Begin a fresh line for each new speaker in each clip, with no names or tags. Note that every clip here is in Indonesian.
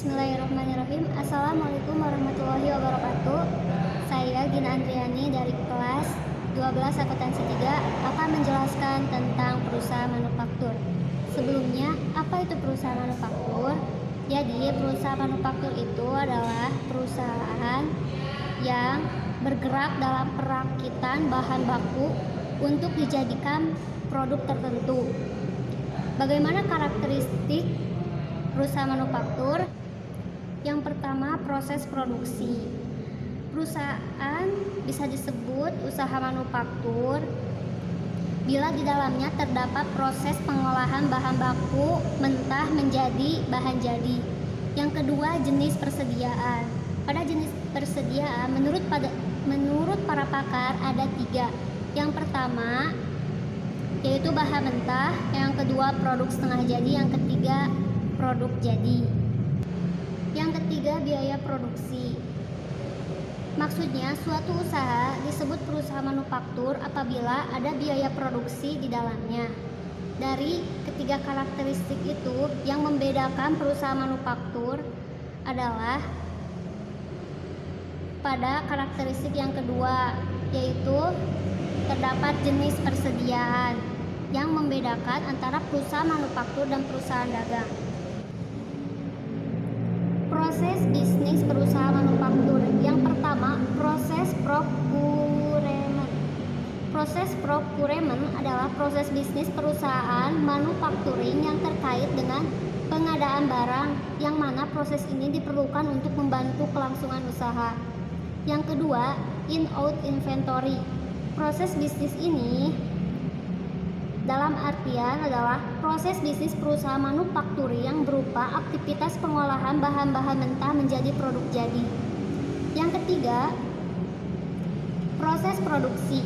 Bismillahirrahmanirrahim. Assalamualaikum warahmatullahi wabarakatuh. Saya Gina Andriani dari kelas 12 akuntansi 3 akan menjelaskan tentang perusahaan manufaktur. Sebelumnya, apa itu perusahaan manufaktur? Jadi, perusahaan manufaktur itu adalah perusahaan yang bergerak dalam perakitan bahan baku untuk dijadikan produk tertentu. Bagaimana karakteristik perusahaan manufaktur? Yang pertama, proses produksi. Perusahaan bisa disebut usaha manufaktur bila di dalamnya terdapat proses pengolahan bahan baku mentah menjadi bahan jadi. Yang kedua, jenis persediaan. Pada jenis persediaan, menurut para pakar ada 3. Yang pertama yaitu bahan mentah, yang kedua produk setengah jadi, yang ketiga produk jadi. Yang ketiga, biaya produksi. Maksudnya, suatu usaha disebut perusahaan manufaktur apabila ada biaya produksi di dalamnya. Dari ketiga karakteristik itu, yang membedakan perusahaan manufaktur adalah pada karakteristik yang kedua, yaitu terdapat jenis persediaan yang membedakan antara perusahaan manufaktur dan perusahaan dagang. Proses bisnis perusahaan manufaktur. Yang pertama, proses procurement. Proses procurement adalah proses bisnis perusahaan manufacturing yang terkait dengan pengadaan barang, yang mana proses ini diperlukan untuk membantu kelangsungan usaha. Yang kedua, in-out inventory. Proses bisnis ini dalam artian adalah proses bisnis perusahaan manufaktur yang berupa aktivitas pengolahan bahan-bahan mentah menjadi produk jadi. Yang ketiga, proses produksi.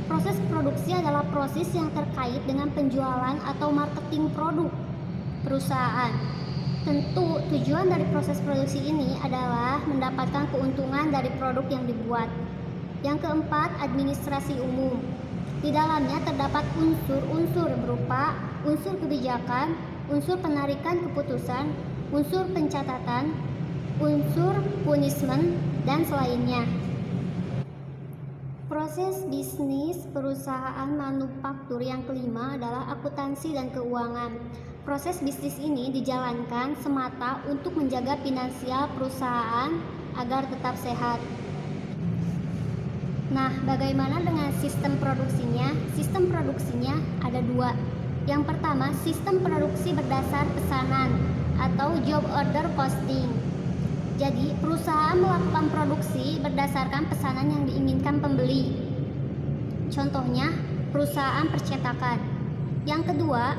Proses produksi adalah proses yang terkait dengan penjualan atau marketing produk perusahaan. Tentu tujuan dari proses produksi ini adalah mendapatkan keuntungan dari produk yang dibuat. Yang keempat, administrasi umum. Di dalamnya terdapat unsur-unsur berupa unsur kebijakan, unsur penarikan keputusan, unsur pencatatan, unsur punishment, dan selainnya. Proses bisnis perusahaan manufaktur yang kelima adalah akuntansi dan keuangan. Proses bisnis ini dijalankan semata untuk menjaga finansial perusahaan agar tetap sehat. Nah, bagaimana dengan sistem produksinya? Sistem produksinya ada 2. Yang pertama, sistem produksi berdasar pesanan atau job order costing. Jadi, perusahaan melakukan produksi berdasarkan pesanan yang diinginkan pembeli. Contohnya, perusahaan percetakan. Yang kedua,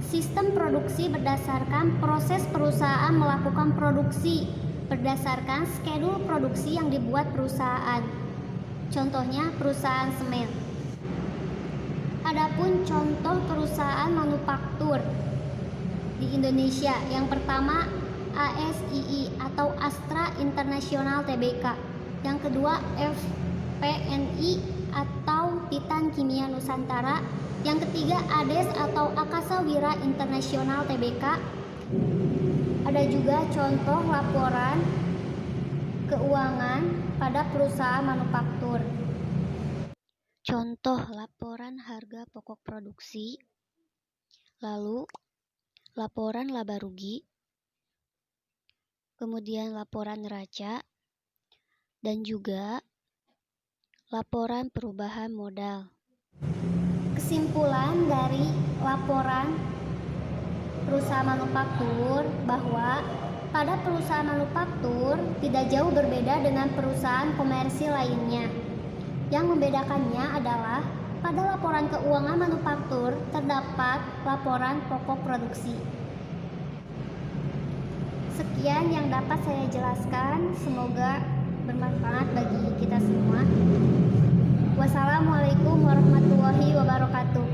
sistem produksi berdasarkan proses perusahaan melakukan produksi berdasarkan skedul produksi yang dibuat perusahaan. Contohnya perusahaan semen. Adapun contoh perusahaan manufaktur di Indonesia, yang pertama ASII atau Astra International Tbk. Yang kedua FPNI atau Titan Kimia Nusantara. Yang ketiga ADES atau Akasa Wira International Tbk. Ada juga contoh laporan keuangan pada perusahaan manufaktur. Contoh laporan harga pokok produksi, lalu laporan laba rugi, kemudian laporan neraca, dan juga laporan perubahan modal. Kesimpulan dari laporan perusahaan manufaktur bahwa pada perusahaan manufaktur tidak jauh berbeda dengan perusahaan komersil lainnya. Yang membedakannya adalah pada laporan keuangan manufaktur terdapat laporan pokok produksi. Sekian yang dapat saya jelaskan, semoga bermanfaat bagi kita semua. Wassalamualaikum warahmatullahi wabarakatuh.